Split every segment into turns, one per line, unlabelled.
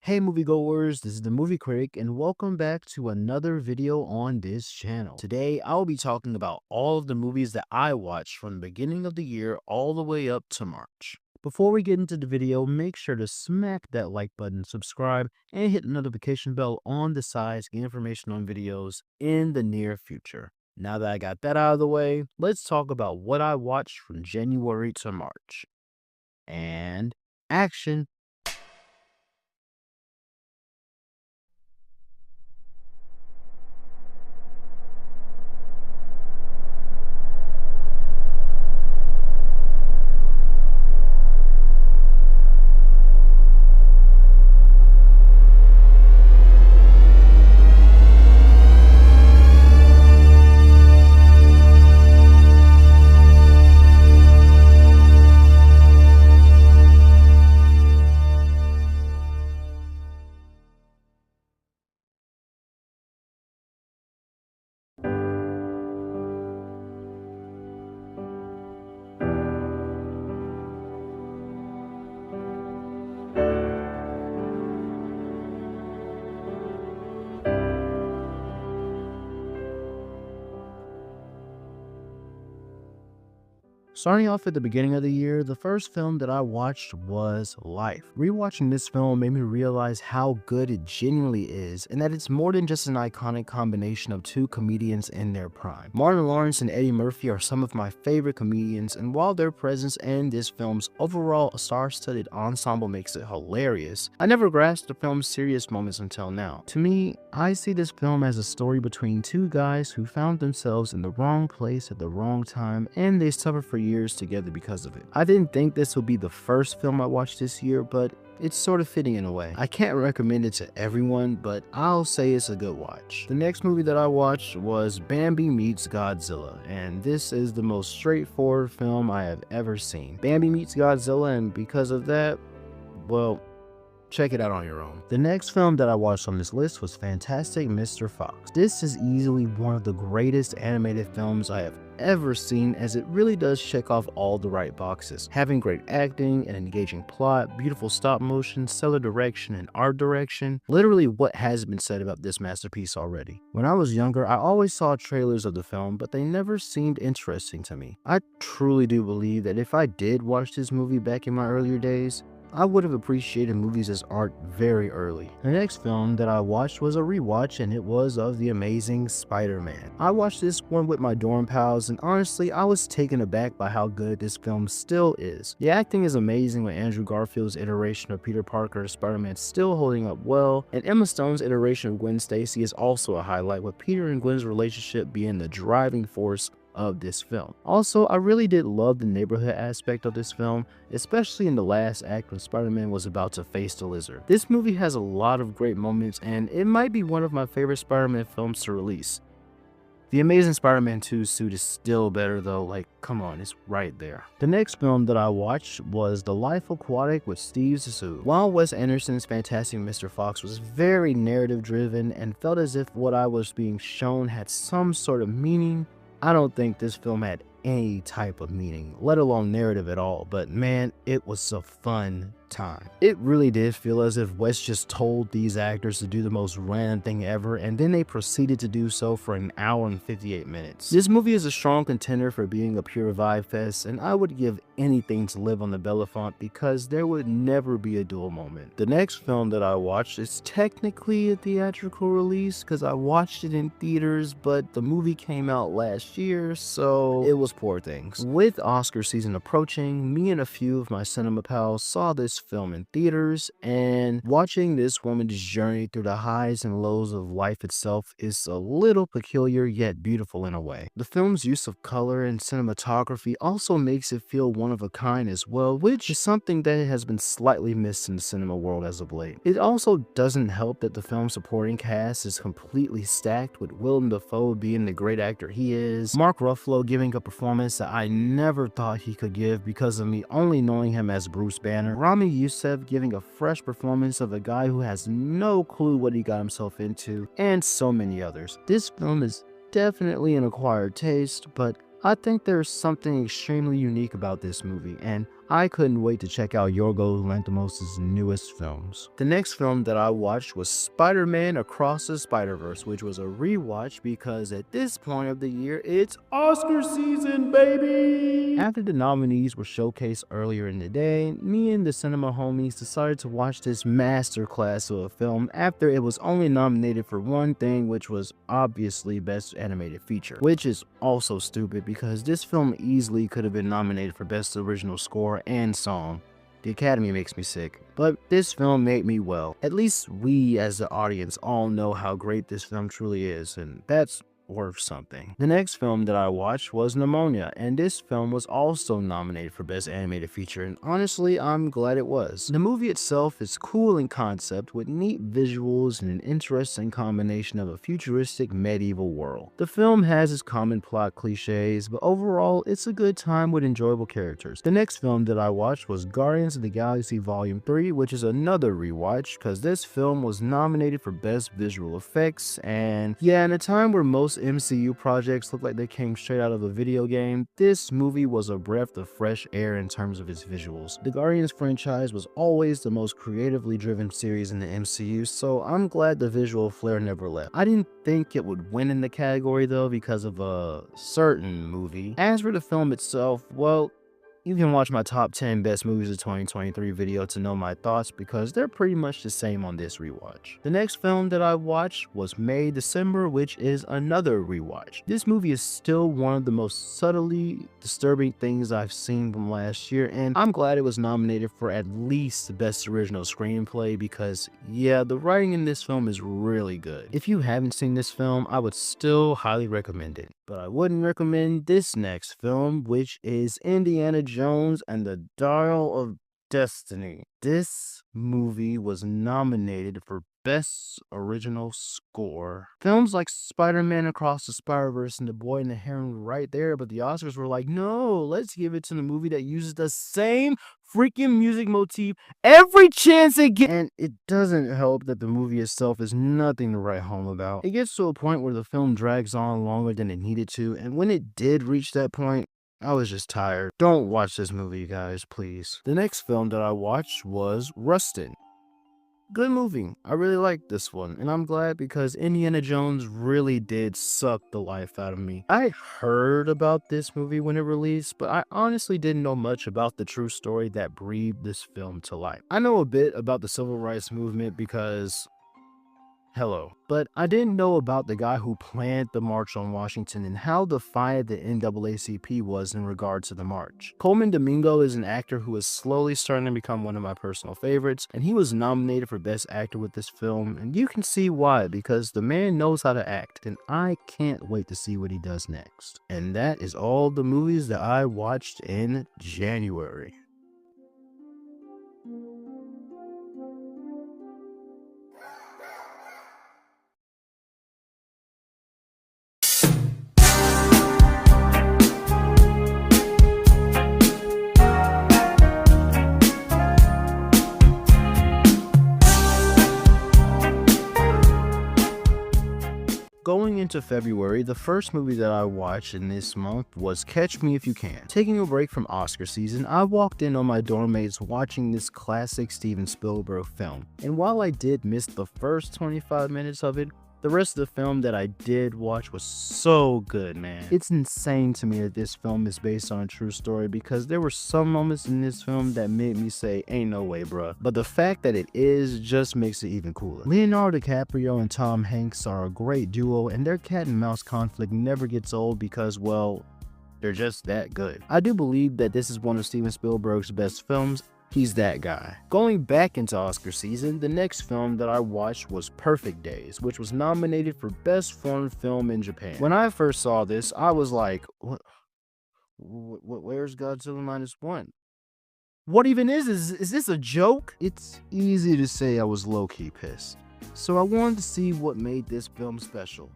Hey moviegoers, this is the Movie Critic and welcome back to another video on this channel. Today I'll be talking about all of the movies that I watched from the beginning of the year all the way up to March. Before we get into the video, make sure to smack that like button, subscribe, and hit the notification bell on the side to get information on videos in the near future. Now that I got that out of the way, let's talk about what I watched from January to March. And action! Starting off at the beginning of the year, the first film that I watched was Life. Rewatching this film made me realize how good it genuinely is, and that it's more than just an iconic combination of two comedians in their prime. Martin Lawrence and Eddie Murphy are some of my favorite comedians, and while their presence in this film's overall star-studded ensemble makes it hilarious, I never grasped the film's serious moments until now. To me, I see this film as a story between two guys who found themselves in the wrong place at the wrong time, and they suffer for years together because of it. I didn't think this would be the first film I watched this year, but it's sort of fitting in a way. I can't recommend it to everyone, but I'll say it's a good watch. The next movie that I watched was Bambi Meets Godzilla, and this is the most straightforward film I have ever seen. Bambi meets Godzilla, and because of that, well, check it out on your own. The next film that I watched on this list was Fantastic Mr. Fox. This is easily one of the greatest animated films I have ever seen, as it really does check off all the right boxes. Having great acting, an engaging plot, beautiful stop motion, stellar direction, and art direction. Literally what has been said about this masterpiece already. When I was younger, I always saw trailers of the film, but they never seemed interesting to me. I truly do believe that if I did watch this movie back in my earlier days, I would have appreciated movies as art very early. The next film that I watched was a rewatch, and it was of The Amazing Spider-Man. I watched this one with my dorm pals, and honestly, I was taken aback by how good this film still is. The acting is amazing, with Andrew Garfield's iteration of Peter Parker as Spider-Man still holding up well, and Emma Stone's iteration of Gwen Stacy is also a highlight, with Peter and Gwen's relationship being the driving force of this film. Also, I really did love the neighborhood aspect of this film, especially in the last act when Spider-Man was about to face the Lizard. This movie has a lot of great moments, and it might be one of my favorite Spider-Man films to release. The Amazing Spider-Man 2 suit is still better though, like come on, it's right there. The next film that I watched was The Life Aquatic with Steve Zissou. While Wes Anderson's Fantastic Mr. Fox was very narrative driven and felt as if what I was being shown had some sort of meaning, I don't think this film had any type of meaning, let alone narrative at all, but man, it was a fun time. It really did feel as if Wes just told these actors to do the most random thing ever, and then they proceeded to do so for an hour and 58 minutes. This movie is a strong contender for being a pure vibe fest, and I would give anything to live on the Belafonte because there would never be a dull moment. The next film that I watched is technically a theatrical release because I watched it in theaters, but the movie came out last year, so it was Poor Things. With Oscar season approaching, me and a few of my cinema pals saw this film in theaters, and watching this woman's journey through the highs and lows of life itself is a little peculiar yet beautiful in a way. The film's use of color and cinematography also makes it feel one of a kind as well, which is something that has been slightly missed in the cinema world as of late. It also doesn't help that the film's supporting cast is completely stacked, with Willem Dafoe being the great actor he is, Mark Ruffalo giving a performance that I never thought he could give because of me only knowing him as Bruce Banner, Rami Youssef giving a fresh performance of a guy who has no clue what he got himself into, and so many others. This film is definitely an acquired taste, but I think there's something extremely unique about this movie, and I couldn't wait to check out Yorgos Lanthimos' newest films. The next film that I watched was Spider-Man Across the Spider-Verse, which was a rewatch because at this point of the year, it's Oscar season, baby! After the nominees were showcased earlier in the day, me and the cinema homies decided to watch this masterclass of a film after it was only nominated for one thing, which was obviously Best Animated Feature, which is also stupid because this film easily could have been nominated for Best Original Score and Song. The Academy makes me sick, but this film made me well. At least we as the audience all know how great this film truly is, and that's worth something. The next film that I watched was Pneumonia, and this film was also nominated for Best Animated Feature, and honestly, I'm glad it was. The movie itself is cool in concept with neat visuals and an interesting combination of a futuristic medieval world. The film has its common plot cliches, but overall, it's a good time with enjoyable characters. The next film that I watched was Guardians of the Galaxy Volume 3, which is another rewatch because this film was nominated for Best Visual Effects, and yeah, in a time where most MCU projects look like they came straight out of a video game, this movie was a breath of fresh air in terms of its visuals. The Guardians franchise was always the most creatively driven series in the MCU, so I'm glad the visual flair never left. I didn't think it would win in the category though because of a certain movie. As for the film itself, well, you can watch my top 10 best movies of 2023 video to know my thoughts because they're pretty much the same on this rewatch. The next film that I watched was May December, which is another rewatch. This movie is still one of the most subtly disturbing things I've seen from last year, and I'm glad it was nominated for at least the Best Original Screenplay because, yeah, the writing in this film is really good. If you haven't seen this film, I would still highly recommend it. But I wouldn't recommend this next film, which is Indiana Jones and the Dial of Destiny. This movie was nominated for Best Original Score. Films like Spider-Man Across the Spider-Verse and The Boy and the Heron were right there, but the Oscars were like, no, let's give it to the movie that uses the same freaking music motif every chance it gets. And it doesn't help that the movie itself is nothing to write home about. It gets to a point where the film drags on longer than it needed to, and when it did reach that point, I was just tired. Don't watch this movie, you guys, please. The next film that I watched was Rustin. Good movie. I really liked this one, and I'm glad because Indiana Jones really did suck the life out of me. I heard about this movie when it released, but I honestly didn't know much about the true story that breathed this film to life. I know a bit about the civil rights movement because hello. But I didn't know about the guy who planned the March on Washington and how defiant the NAACP was in regard to the march. Coleman Domingo is an actor who is slowly starting to become one of my personal favorites, and he was nominated for Best Actor with this film, and you can see why, because the man knows how to act, and I can't wait to see what he does next. And that is all the movies that I watched in January. Going into February, the first movie that I watched in this month was Catch Me If You Can. Taking a break from Oscar season, I walked in on my dorm mates watching this classic Steven Spielberg film. And while I did miss the first 25 minutes of it, the rest of the film that I did watch was so good, man. It's insane to me that this film is based on a true story because there were some moments in this film that made me say, ain't no way, bruh. But the fact that it is just makes it even cooler. Leonardo DiCaprio and Tom Hanks are a great duo, and their cat and mouse conflict never gets old because, well, they're just that good. I do believe that this is one of Steven Spielberg's best films. He's that guy. Going back into Oscar season, the next film that I watched was Perfect Days, which was nominated for Best Foreign Film in Japan. When I first saw this, I was like, where's Godzilla Minus One? What even is this a joke? It's easy to say I was low-key pissed. So I wanted to see what made this film special.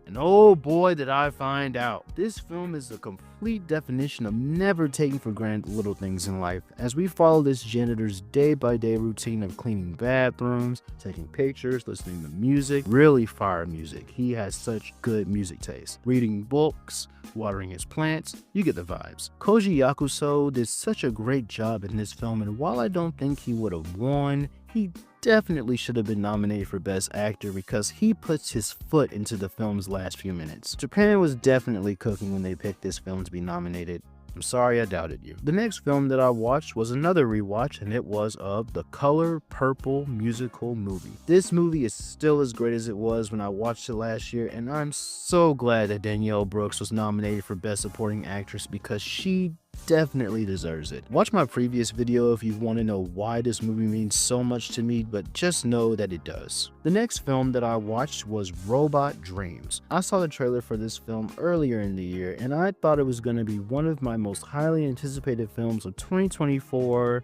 And oh boy did I find out. This film is a complete complete definition of never taking for granted little things in life, as we follow this janitor's day-by-day routine of cleaning bathrooms, taking pictures, listening to music, really fire music. He has such good music taste. Reading books, watering his plants, you get the vibes. Koji Yakuso did such a great job in this film, and while I don't think he would have won, he definitely should have been nominated for Best Actor because he puts his foot into the film's last few minutes. Japan was definitely cooking when they picked this film to be nominated. I'm sorry I doubted you. The next film that I watched was another rewatch, and it was of The Color Purple musical movie. This movie is still as great as it was when I watched it last year, and I'm so glad that Danielle Brooks was nominated for Best Supporting Actress because she definitely deserves it. Watch my previous video if you want to know why this movie means so much to me, but just know that it does. The next film that I watched was Robot Dreams. I saw the trailer for this film earlier in the year, and I thought it was going to be one of my most highly anticipated films of 2024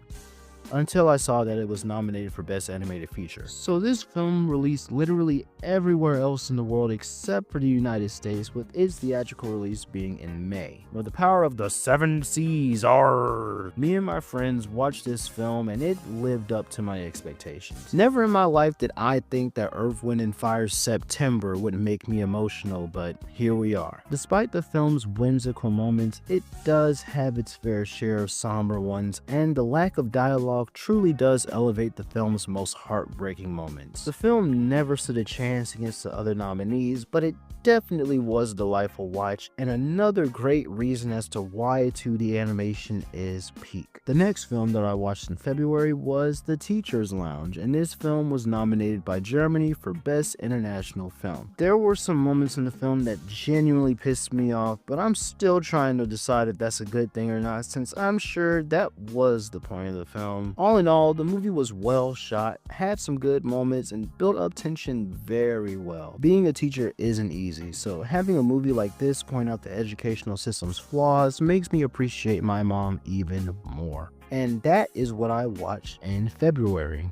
until I saw that it was nominated for Best Animated Feature. So this film released literally everywhere else in the world except for the United States, with its theatrical release being in May. Where the power of the 7 seas are. Me and my friends watched this film and it lived up to my expectations. Never in my life did I think that Earth, Wind & Fire's September would make me emotional, but here we are. Despite the film's whimsical moments, it does have its fair share of somber ones, and the lack of dialogue truly does elevate the film's most heartbreaking moments. The film never stood a chance against the other nominees, but it definitely was a delightful watch, and another great reason as to why 2D animation is peak. The next film that I watched in February was The Teacher's Lounge, and this film was nominated by Germany for Best International Film. There were some moments in the film that genuinely pissed me off, but I'm still trying to decide if that's a good thing or not, since I'm sure that was the point of the film. All in all, the movie was well shot, had some good moments, and built up tension very well. Being a teacher isn't easy, so having a movie like this point out the educational system's flaws makes me appreciate my mom even more. And that is what I watched in February.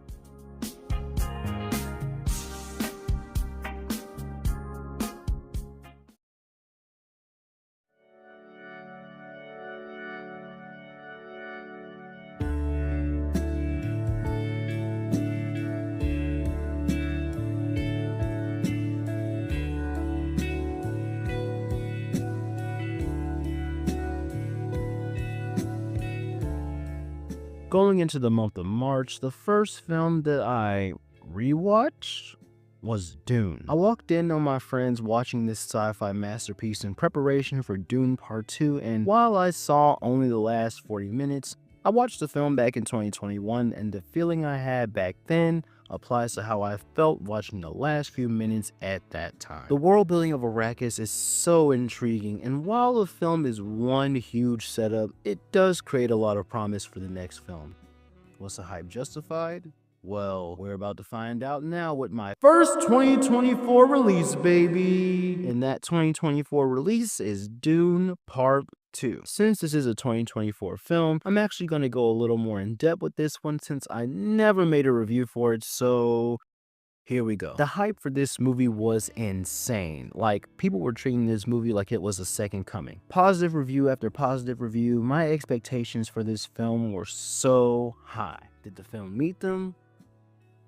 Going into the month of March, the first film that I rewatched was Dune. I walked in on my friends watching this sci-fi masterpiece in preparation for Dune Part 2, and while I saw only the last 40 minutes, I watched the film back in 2021, and the feeling I had back then applies to how I felt watching the last few minutes at that time. The world building of Arrakis is so intriguing, and while the film is one huge setup, it does create a lot of promise for the next film. Was the hype justified? Well, we're about to find out now with my first 2024 release, baby! And that 2024 release is Dune Part 2. Since this is a 2024 film, I'm actually going to go a little more in depth with this one since I never made a review for it, so here we go. The hype for this movie was insane. Like, people were treating this movie like it was a second coming. Positive review after positive review, my expectations for this film were so high. Did the film meet them?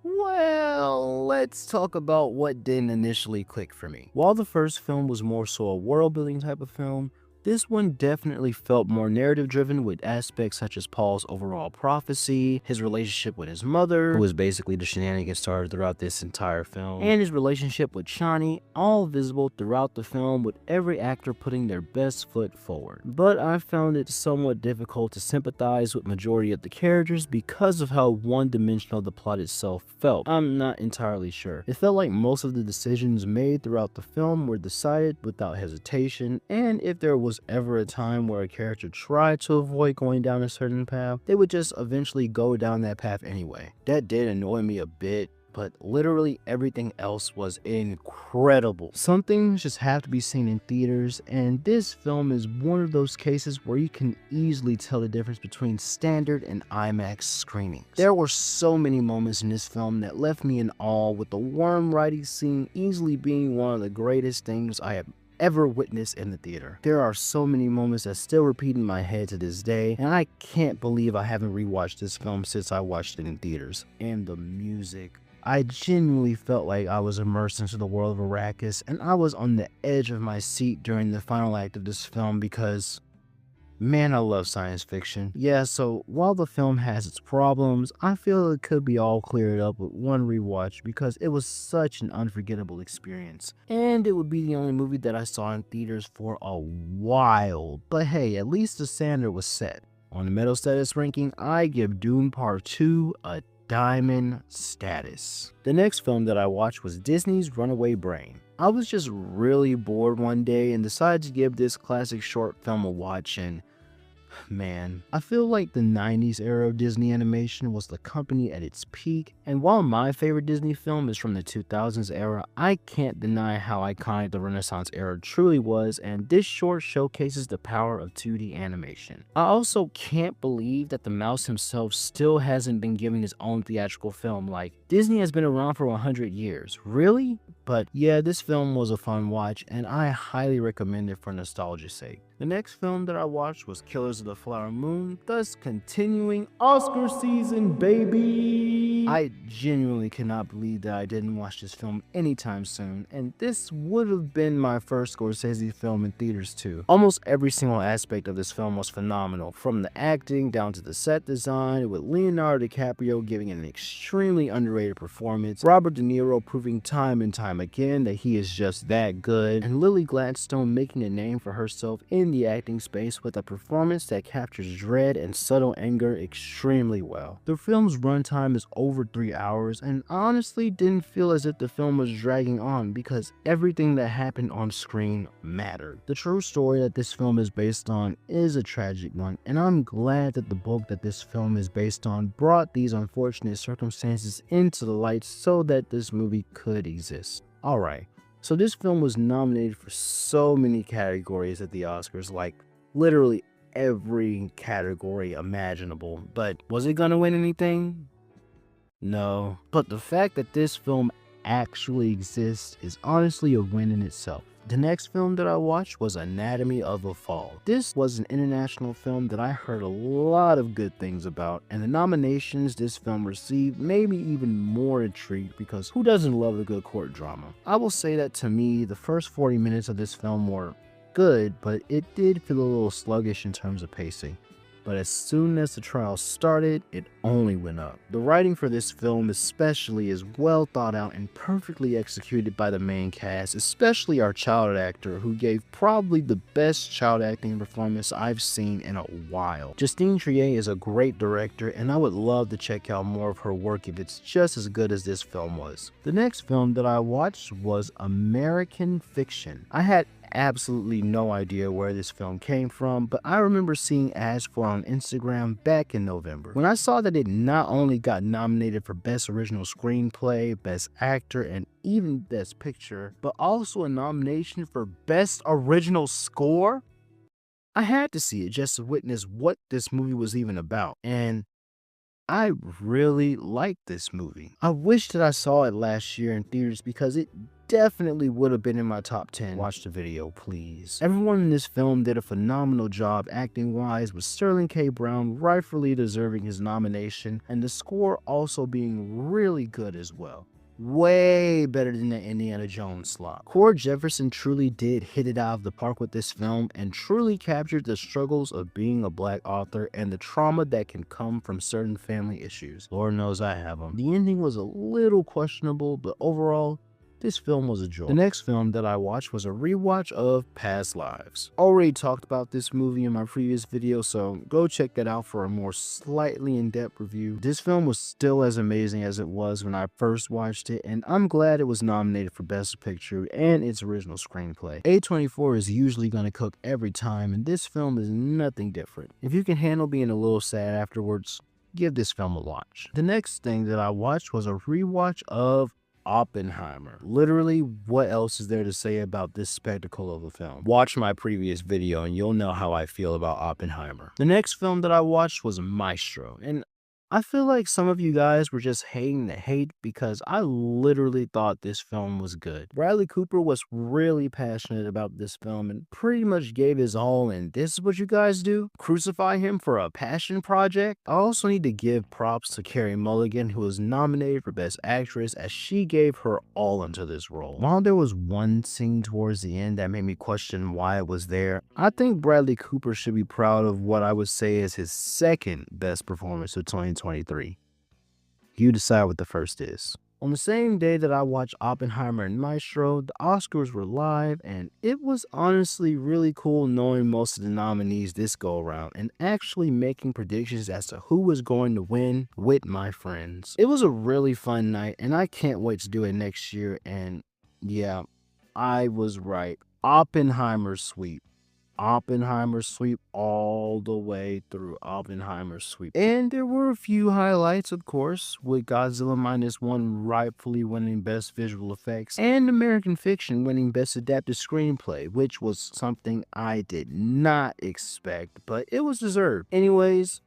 Well, let's talk about what didn't initially click for me. While the first film was more so a world-building type of film, this one definitely felt more narrative-driven with aspects such as Paul's overall prophecy, his relationship with his mother, who was basically the shenanigans started throughout this entire film, and his relationship with Chani, all visible throughout the film with every actor putting their best foot forward. But I found it somewhat difficult to sympathize with majority of the characters because of how one-dimensional the plot itself felt. I'm not entirely sure. It felt like most of the decisions made throughout the film were decided without hesitation, and if there was ever a time where a character tried to avoid going down a certain path, they would just eventually go down that path anyway. That did annoy me a bit, but literally everything else was incredible. Some things just have to be seen in theaters, and this film is one of those cases where you can easily tell the difference between standard and IMAX screenings. There were so many moments in this film that left me in awe, with the worm riding scene easily being one of the greatest things I have ever witnessed in the theater. There are so many moments that still repeat in my head to this day, and I can't believe I haven't rewatched this film since I watched it in theaters. And the music. I genuinely felt like I was immersed into the world of Arrakis, and I was on the edge of my seat during the final act of this film because man, I love science fiction. Yeah, so while the film has its problems, I feel it could be all cleared up with one rewatch because it was such an unforgettable experience. And it would be the only movie that I saw in theaters for a while. But hey, at least the standard was set. On the metal status ranking, I give Dune Part 2 a diamond status. The next film that I watched was Disney's Runaway Brain. I was just really bored one day and decided to give this classic short film a watch, and man, I feel like the 90s era of Disney animation was the company at its peak, and while my favorite Disney film is from the 2000s era, I can't deny how iconic the Renaissance era truly was, and this short showcases the power of 2D animation. I also can't believe that the mouse himself still hasn't been given his own theatrical film. Like, Disney has been around for 100 years. Really? But yeah, this film was a fun watch, and I highly recommend it for nostalgia's sake. The next film that I watched was Killers of the Flower Moon, thus continuing Oscar season, baby! I genuinely cannot believe that I didn't watch this film anytime soon, and this would have been my first Scorsese film in theaters too. Almost every single aspect of this film was phenomenal, from the acting down to the set design, with Leonardo DiCaprio giving an extremely underrated performance, Robert De Niro proving time and time again that he is just that good, and Lily Gladstone making a name for herself in the acting space with a performance that captures dread and subtle anger extremely well. The film's runtime is over 3 hours, and I honestly didn't feel as if the film was dragging on because everything that happened on screen mattered. The true story that this film is based on is a tragic one, and I'm glad that the book that this film is based on brought these unfortunate circumstances into the light so that this movie could exist. Alright, so this film was nominated for so many categories at the Oscars, like literally every category imaginable, but was it gonna win anything? No. But the fact that this film actually exists is honestly a win in itself. The next film that I watched was Anatomy of a Fall. This was an international film that I heard a lot of good things about, and the nominations this film received made me even more intrigued because who doesn't love a good court drama? I will say that to me, the first 40 minutes of this film were good, but it did feel a little sluggish in terms of pacing. But as soon as the trial started, it only went up. The writing for this film especially is well thought out and perfectly executed by the main cast, especially our child actor, who gave probably the best child acting performance I've seen in a while. Justine Triet is a great director, and I would love to check out more of her work if it's just as good as this film was. The next film that I watched was American Fiction. I had absolutely no idea where this film came from, but I remember seeing ads for it on Instagram back in November. When I saw that it not only got nominated for Best Original Screenplay, Best Actor, and even Best Picture, but also a nomination for Best Original Score, I had to see it just to witness what this movie was even about, and I really liked this movie. I wish that I saw it last year in theaters because it definitely would have been in my top 10. Watch the video, please. Everyone in this film did a phenomenal job acting-wise, with Sterling K. Brown rightfully deserving his nomination, and the score also being really good as well. Way better than the Indiana Jones slot. Cord Jefferson truly did hit it out of the park with this film and truly captured the struggles of being a black author and the trauma that can come from certain family issues. Lord knows I have them. The ending was a little questionable, but overall, this film was a joy. The next film that I watched was a rewatch of Past Lives. Already talked about this movie in my previous video, so go check that out for a more slightly in-depth review. This film was still as amazing as it was when I first watched it, and I'm glad it was nominated for Best Picture and its original screenplay. A24 is usually going to cook every time, and this film is nothing different. If you can handle being a little sad afterwards, give this film a watch. The next thing that I watched was a rewatch of Oppenheimer. Literally, what else is there to say about this spectacle of a film? Watch my previous video and you'll know how I feel about Oppenheimer. The next film that I watched was Maestro, and I feel like some of you guys were just hating the hate because I literally thought this film was good. Bradley Cooper was really passionate about this film and pretty much gave his all, and this is what you guys do? Crucify him for a passion project? I also need to give props to Carey Mulligan, who was nominated for Best Actress, as she gave her all into this role. While there was one scene towards the end that made me question why it was there, I think Bradley Cooper should be proud of what I would say is his second best performance of 2023. You decide what the first is. On the same day that I watched Oppenheimer and Maestro, the Oscars were live, and it was honestly really cool knowing most of the nominees this go around and actually making predictions as to who was going to win with my friends. It was a really fun night, and I can't wait to do it next year, and yeah, I was right. Oppenheimer sweep. Oppenheimer sweep all the way through. Oppenheimer sweep. And there were a few highlights, of course, with Godzilla Minus One rightfully winning Best Visual Effects and American Fiction winning Best Adapted Screenplay, which was something I did not expect, but it was deserved. Anyways,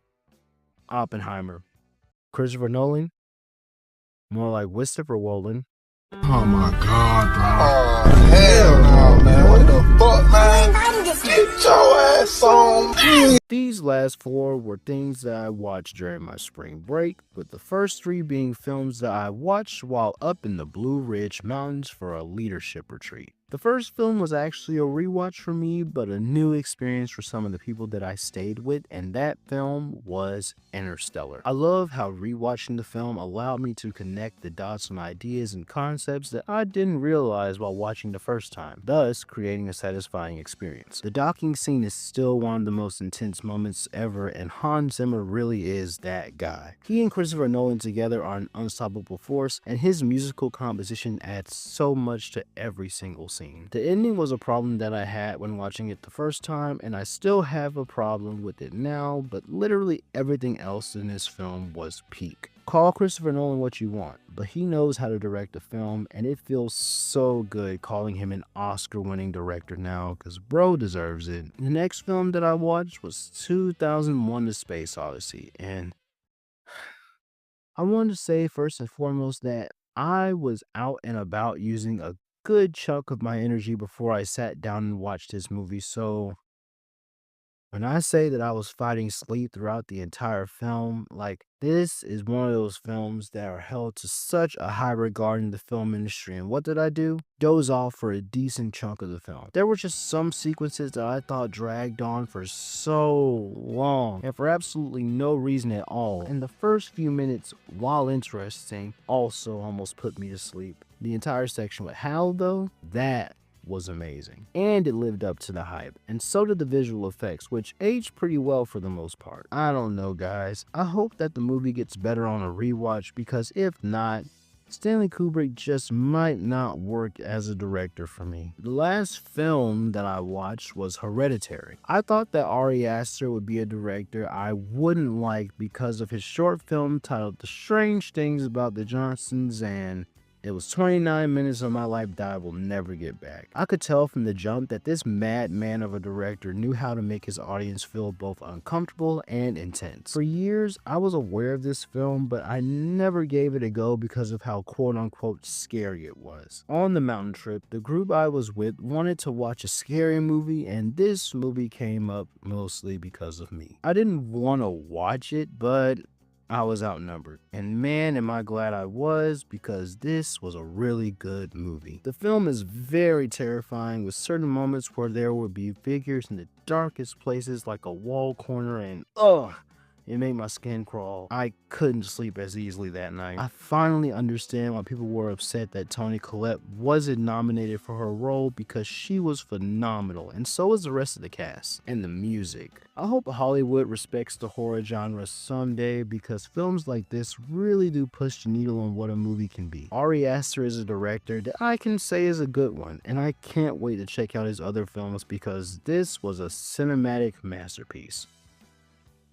Oppenheimer. Christopher Nolan, more like Christopher Nolan.
Oh my god, bro. Oh, hell no, man. What the fuck, man? Get your ass on.
These last four were things that I watched during my spring break, with the first three being films that I watched while up in the Blue Ridge Mountains for a leadership retreat. The first film was actually a rewatch for me, but a new experience for some of the people that I stayed with, and that film was Interstellar. I love how rewatching the film allowed me to connect the dots on ideas and concepts that I didn't realize while watching the first time, thus creating a satisfying experience. The docking scene is still one of the most intense moments ever, and Hans Zimmer really is that guy. He and Christopher Nolan together are an unstoppable force, and his musical composition adds so much to every single scene. The ending was a problem that I had when watching it the first time, and I still have a problem with it now, but literally everything else in this film was peak. Call Christopher Nolan what you want, but he knows how to direct a film, and it feels so good calling him an Oscar-winning director now, because bro deserves it. The next film that I watched was 2001: The Space Odyssey, and I wanted to say first and foremost that I was out and about using a good chunk of my energy before I sat down and watched this movie, so when I say that I was fighting sleep throughout the entire film, like, this is one of those films that are held to such a high regard in the film industry. And what did I do? Doze off for a decent chunk of the film. There were just some sequences that I thought dragged on for so long and for absolutely no reason at all. And the first few minutes, while interesting, also almost put me to sleep. The entire section with Hal, though, that was amazing, and it lived up to the hype, and so did the visual effects, which aged pretty well for the most part. I don't know, guys. I hope that the movie gets better on a rewatch, because if not, Stanley Kubrick just might not work as a director for me. The last film that I watched was Hereditary. I thought that Ari Aster would be a director I wouldn't like because of his short film titled The Strange Things About the Johnsons, and it was 29 minutes of my life that I will never get back. I could tell from the jump that this madman of a director knew how to make his audience feel both uncomfortable and intense. For years, I was aware of this film, but I never gave it a go because of how quote-unquote scary it was. On the mountain trip, the group I was with wanted to watch a scary movie, and this movie came up mostly because of me. I didn't want to watch it, but I was outnumbered, and man am I glad I was, because this was a really good movie. The film is very terrifying, with certain moments where there would be figures in the darkest places like a wall corner, and it made my skin crawl. I couldn't sleep as easily that night. I finally understand why people were upset that Toni Collette wasn't nominated for her role, because she was phenomenal, and so was the rest of the cast. And the music. I hope Hollywood respects the horror genre someday, because films like this really do push the needle on what a movie can be. Ari Aster is a director that I can say is a good one, and I can't wait to check out his other films, because this was a cinematic masterpiece.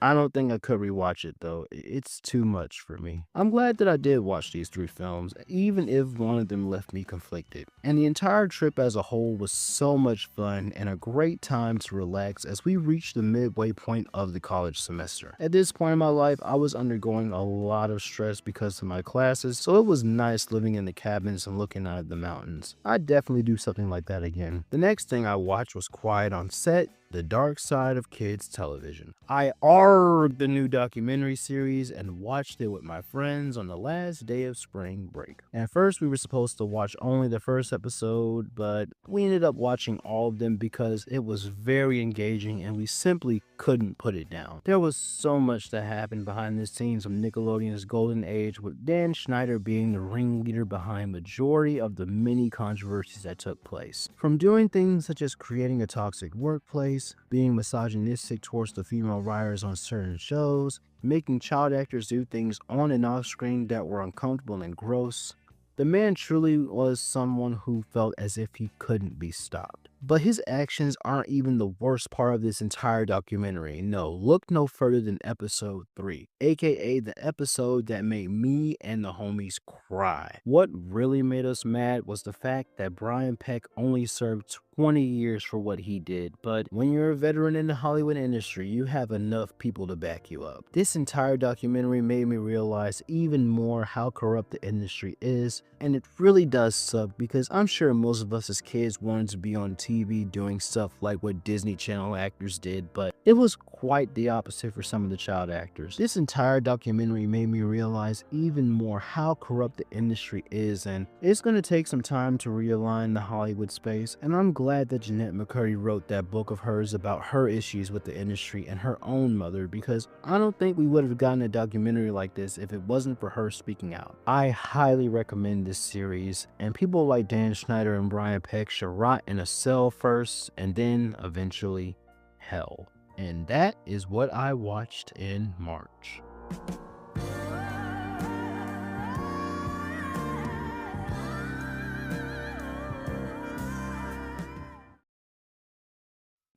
I don't think I could rewatch it though. It's too much for me. I'm glad that I did watch these 3 films, even if one of them left me conflicted. And the entire trip as a whole was so much fun and a great time to relax as we reached the midway point of the college semester. At this point in my life, I was undergoing a lot of stress because of my classes, so it was nice living in the cabins and looking out at the mountains. I'd definitely do something like that again. The next thing I watched was Quiet on Set, The Dark Side of Kids Television. I ARGed the new documentary series and watched it with my friends on the last day of spring break. At first, we were supposed to watch only the first episode, but we ended up watching all of them because it was very engaging and we simply couldn't put it down. There was so much that happened behind the scenes of Nickelodeon's golden age, with Dan Schneider being the ringleader behind majority of the many controversies that took place. From doing things such as creating a toxic workplace, being misogynistic towards the female writers on certain shows, making child actors do things on and off screen that were uncomfortable and gross. The man truly was someone who felt as if he couldn't be stopped. But his actions aren't even the worst part of this entire documentary. No, look no further than episode 3, aka the episode that made me and the homies cry. What really made us mad was the fact that Brian Peck only served 20 years for what he did, but when you're a veteran in the Hollywood industry, you have enough people to back you up. This entire documentary made me realize even more how corrupt the industry is, and it really does suck because I'm sure most of us as kids wanted to be on TV doing stuff like what Disney Channel actors did, but it was quite the opposite for some of the child actors. This entire documentary made me realize even more how corrupt the industry is, and it's going to take some time to realign the Hollywood space, and I'm glad that Jeanette McCurdy wrote that book of hers about her issues with the industry and her own mother, because I don't think we would have gotten a documentary like this if it wasn't for her speaking out. I highly recommend this series, and people like Dan Schneider and Brian Peck should rot in a cell first and then eventually hell. And that is what I watched in March.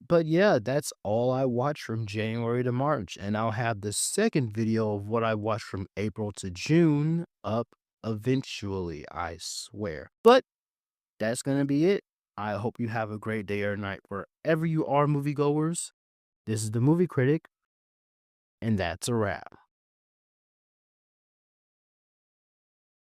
But yeah, that's all I watched from January to March, and I'll have the second video of what I watched from April to June up eventually, I swear. But that's gonna be it. I hope you have a great day or night wherever you are, moviegoers. This is the Movie Critic, and that's a wrap.